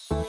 Welcome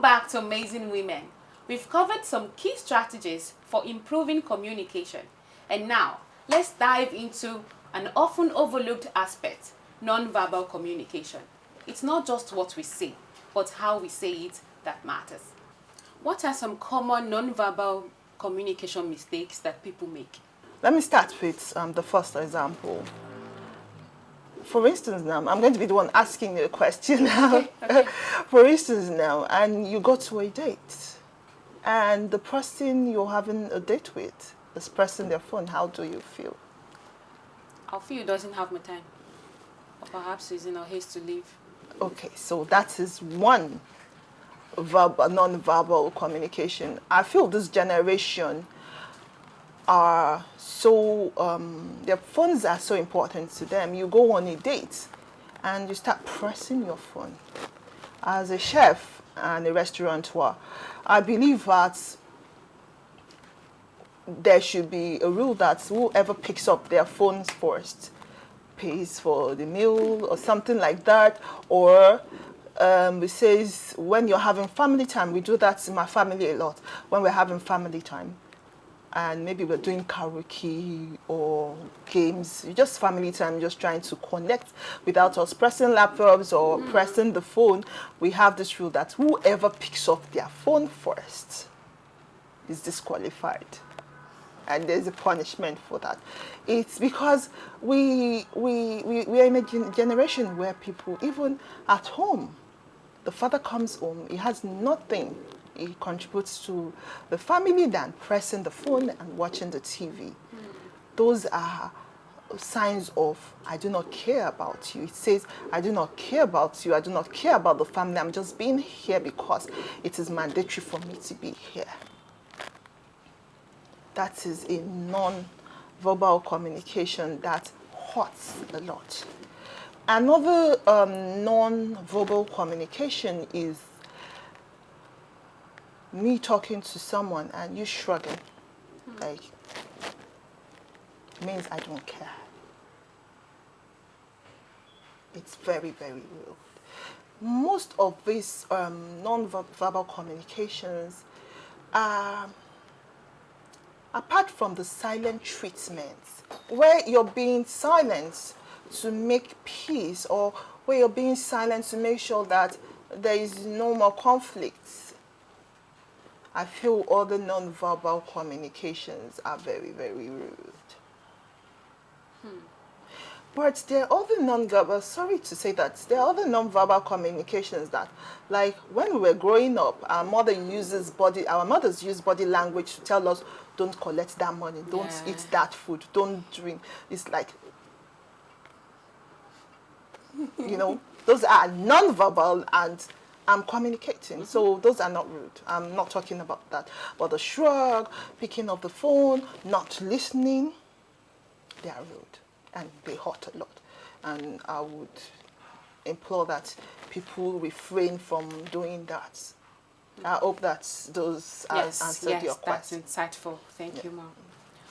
back to Amazing Women. We've covered some key strategies for improving communication. And now, let's dive into an often overlooked aspect, non-verbal communication. It's not just what we say, but how we say it that matters. What are some common non-verbal communication mistakes that people make? Let me start with the first example. For instance, now, I'm going to be the one asking you a question now. Okay. For instance, now, and you go to a date, and the person you're having a date with is pressing their phone. How do you feel? I feel he doesn't have my time. Or perhaps he's in a haste to leave. Okay, so that is one non-verbal communication. I feel this generation are so their phones are so important to them. You go on a date and you start pressing your phone. As a chef and a restaurateur, I believe that there should be a rule that whoever picks up their phones first pays for the meal or something like that. Or it says when you're having family time, we do that in my family a lot. When we're having family time, and maybe we're doing karaoke or games, just family time, just trying to connect without us pressing laptops or pressing the phone, we have this rule that whoever picks up their phone first is disqualified. And there's a punishment for that. It's because we are in a generation where people, even at home, the father comes home, he has nothing he contributes to the family than pressing the phone and watching the TV. Those are signs of, I do not care about you. It says, I do not care about you. I do not care about the family. I'm just being here because it is mandatory for me to be here. That is a non-verbal communication that hurts a lot. Another non-verbal communication is me talking to someone and you shrugging, like, means I don't care. It's very, very rude. Most of these non-verbal communications are, apart from the silent treatments, where you're being silent to make peace, or where you're being silent to make sure that there is no more conflicts, I feel all the non-verbal communications are very, very rude. But there are other non-verbal, sorry to say that, there are other non-verbal communications that, like when we were growing up, our mothers use body language to tell us, don't collect that money, don't eat that food, don't drink. It's like, those are non-verbal and I'm communicating. So those are not rude. I'm not talking about that. But the shrug, picking up the phone, not listening, they are rude and they hurt a lot. And I would implore that people refrain from doing that. I hope that those answered your question. That's insightful. Thank you, Mom.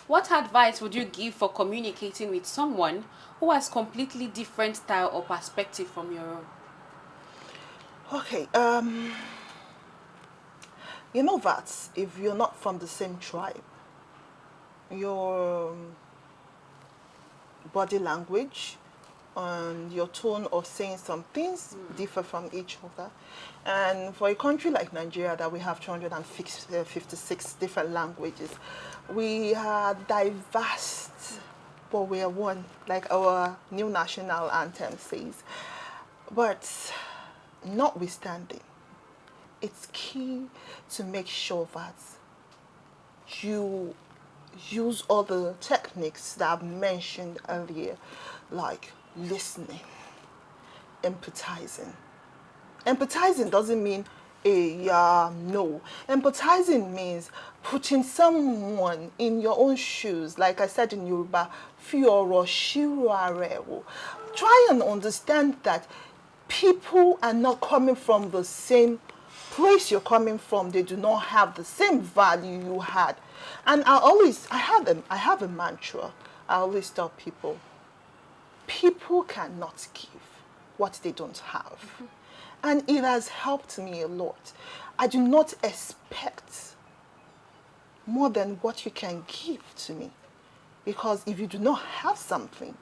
What advice would you give for communicating with someone who has completely different style or perspective from your own? Okay, you know that if you're not from the same tribe, your body language and your tone of saying some things differ from each other. And for a country like Nigeria that we have 256 different languages, we are diverse, but we are one, like our new national anthem says. But notwithstanding, it's key to make sure that you use all the techniques that I've mentioned earlier, like listening, empathizing. Empathizing doesn't mean No. Empathizing means putting someone in your own shoes. Like I said in Yoruba, fi oro shiro are wo. Try and understand that people are not coming from the same place you're coming from. They do not have the same value you had. And I have a mantra. I always tell people, people cannot give what they don't have. And it has helped me a lot. I do not expect more than what you can give to me. Because if you do not have something,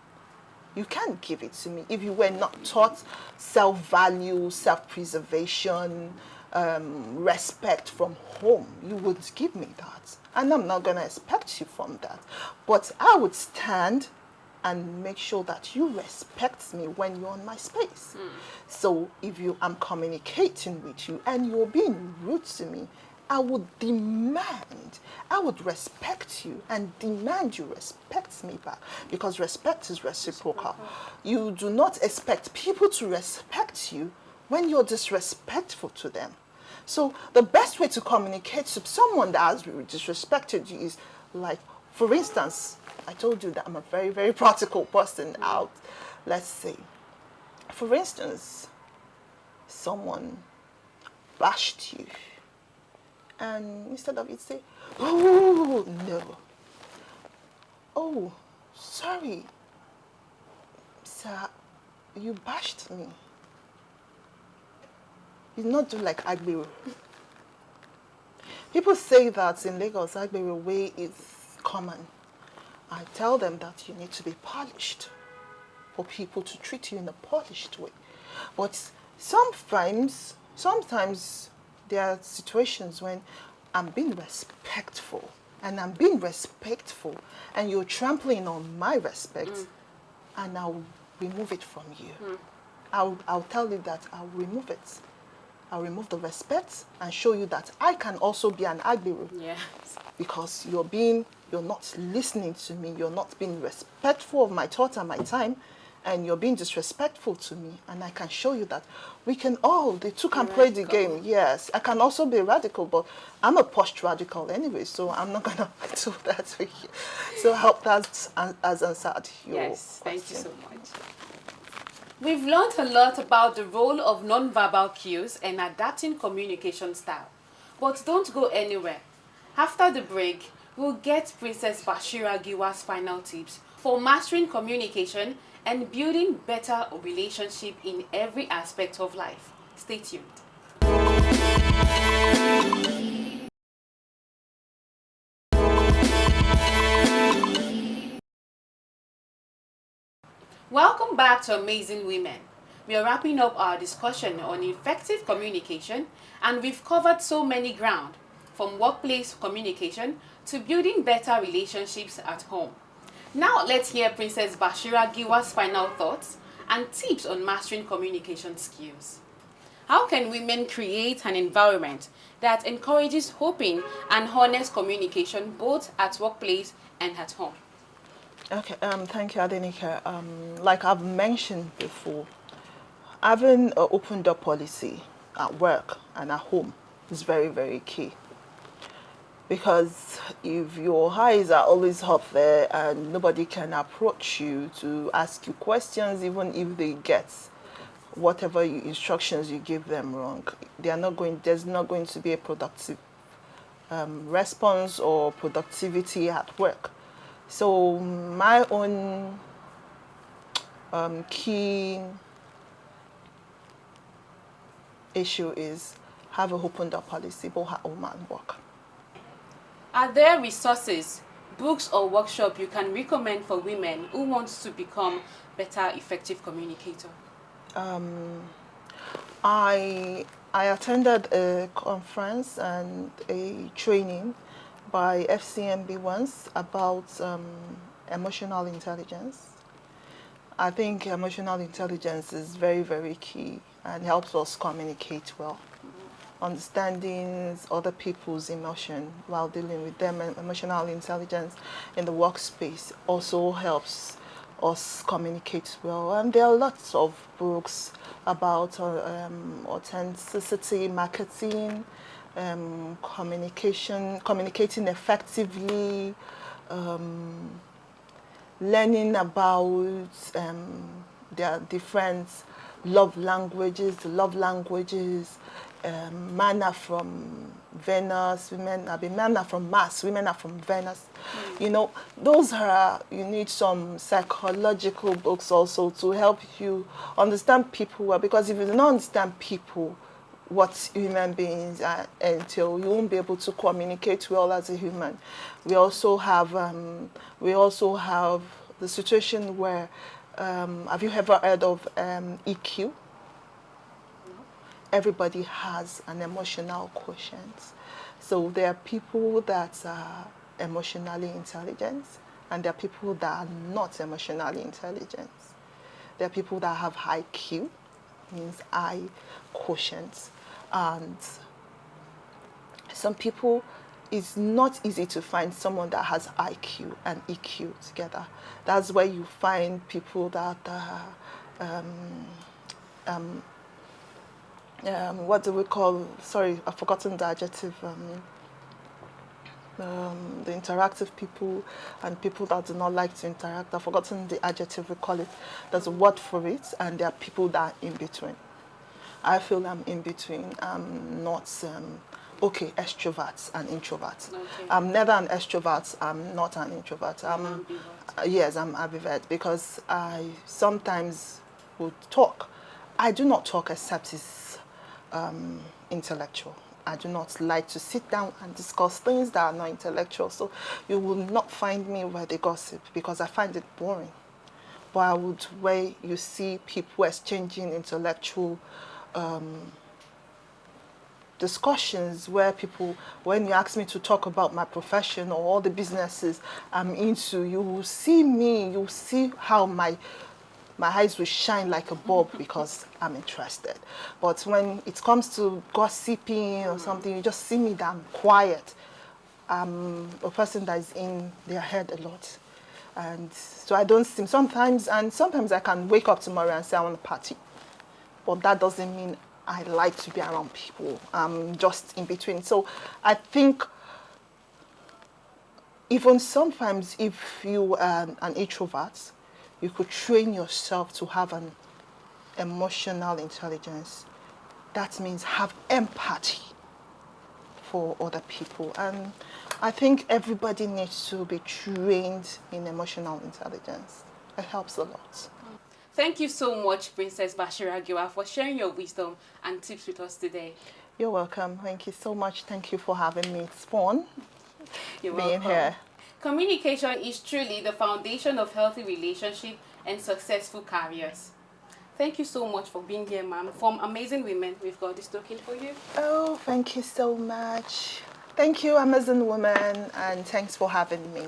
you can't give it to me. If you were not taught self-value, self-preservation, respect from home, you would give me that. And I'm not going to expect you from that. But I would stand and make sure that you respect me when you're on my space. So if I'm communicating with you and you're being rude to me, I would respect you and demand you respect me back, because respect is reciprocal. You do not expect people to respect you when you're disrespectful to them. So the best way to communicate to someone that has disrespected you is, like, for instance, I told you that I'm a very, very practical person out. Let's say, for instance, someone bashed you. And instead of it, say, oh, no. Oh, sorry. Sir, you bashed me. You not do like Agbero. People say that in Lagos, Agbero way is common. I tell them that you need to be polished for people to treat you in a polished way. But sometimes there are situations when I'm being respectful, and you're trampling on my respect, and I'll remove it from you. I'll tell you that I'll remove it. I'll remove the respect and show you that I can also be an Agbero. Yes. Because you're not listening to me, you're not being respectful of my thought and my time, and you're being disrespectful to me. And I can show you that the two can play the game. Yes, I can also be radical, but I'm a post-radical anyway, so I'm not gonna do that to you. So I hope that has answered your Yes, question. thank you so much. We've learned a lot about the role of non-verbal cues and adapting communication style. But don't go anywhere. After the break, we'll get Princess Bashira Giwa's final tips for mastering communication and building better relationship in every aspect of life. Stay tuned. Welcome back to Amazing Women. We are wrapping up our discussion on effective communication, and we've covered so many ground, from workplace communication to building better relationships at home. Now let's hear Princess Bashira Giwa's final thoughts and tips on mastering communication skills. How can women create an environment that encourages open and honest communication both at workplace and at home? Okay, thank you, Adenike. Like I've mentioned before, having an open door policy at work and at home is very, very key. Because if your eyes are always up there and nobody can approach you to ask you questions, even if they get whatever instructions you give them wrong, there's not going to be a productive response or productivity at work. So my own key issue is have a open door policy, both at home and work. Are there resources, books or workshops you can recommend for women who want to become better effective communicator? I attended a conference and a training by FCMB once about emotional intelligence. I think emotional intelligence is very, very key and helps us communicate well. Understanding other people's emotion while dealing with them, and emotional intelligence in the workspace also helps us communicate well. And there are lots of books about authenticity, marketing, communicating effectively, learning about their different love languages, manna from Venus, manna from Mars, women are from Venus. You know, those are, you need some psychological books also to help you understand people well, because if you don't understand people, what human beings are until you won't be able to communicate well as a human. We also have the situation where have you ever heard of EQ? Everybody has an emotional quotient. So there are people that are emotionally intelligent, and there are people that are not emotionally intelligent. There are people that have high Q, means high quotient, and some people, it's not easy to find someone that has IQ and EQ together. That's where you find people that what do we call, sorry, I've forgotten the adjective, the interactive people and people that do not like to interact. I've forgotten the adjective we call it. There's a word for it, and there are people that are in between. I feel I'm in between. I'm not, extroverts and introverts. Okay. I'm neither an extrovert, I'm not an introvert. Yes, I'm ambivert, because I sometimes would talk. I do not talk except it's intellectual. I do not like to sit down and discuss things that are not intellectual. So you will not find me where they gossip, because I find it boring. But I would, where you see people exchanging intellectual discussions, where people, when you ask me to talk about my profession or all the businesses I'm into, you will see me, you will see how my eyes will shine like a bulb because I'm interested. But when it comes to gossiping or something, you just see me that I'm quiet. I'm a person that is in their head a lot. And so I don't seem, sometimes I can wake up tomorrow and say I want to party. But that doesn't mean I like to be around people. I'm just in between. So I think even sometimes if you are an introvert, you could train yourself to have an emotional intelligence. That means have empathy for other people. And I think everybody needs to be trained in emotional intelligence. It helps a lot. Thank you so much, Princess Bashira Giwa, for sharing your wisdom and tips with us today. You're welcome. Thank you so much. Thank you for having me. It's fun You're being welcome. here. Communication is truly the foundation of healthy relationships and successful careers. Thank you so much for being here, ma'am. From Amazing Women, we've got this token for you. Oh, thank you so much. Thank you, Amazon Woman, and thanks for having me.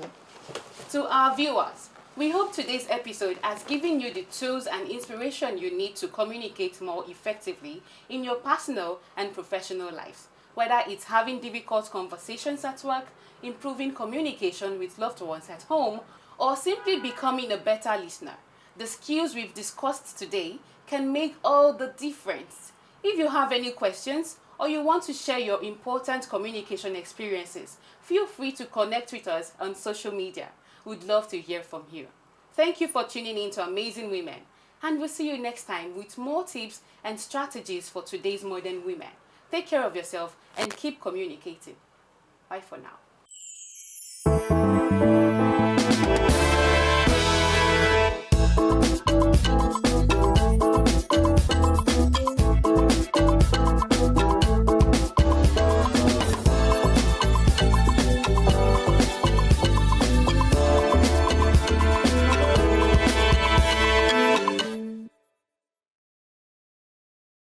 To our viewers, we hope today's episode has given you the tools and inspiration you need to communicate more effectively in your personal and professional lives. Whether it's having difficult conversations at work, improving communication with loved ones at home, or simply becoming a better listener, the skills we've discussed today can make all the difference. If you have any questions or you want to share your important communication experiences, feel free to connect with us on social media. We'd love to hear from you. Thank you for tuning in to Amazing Women, and we'll see you next time with more tips and strategies for today's modern women. Take care of yourself and keep communicating. Bye for now.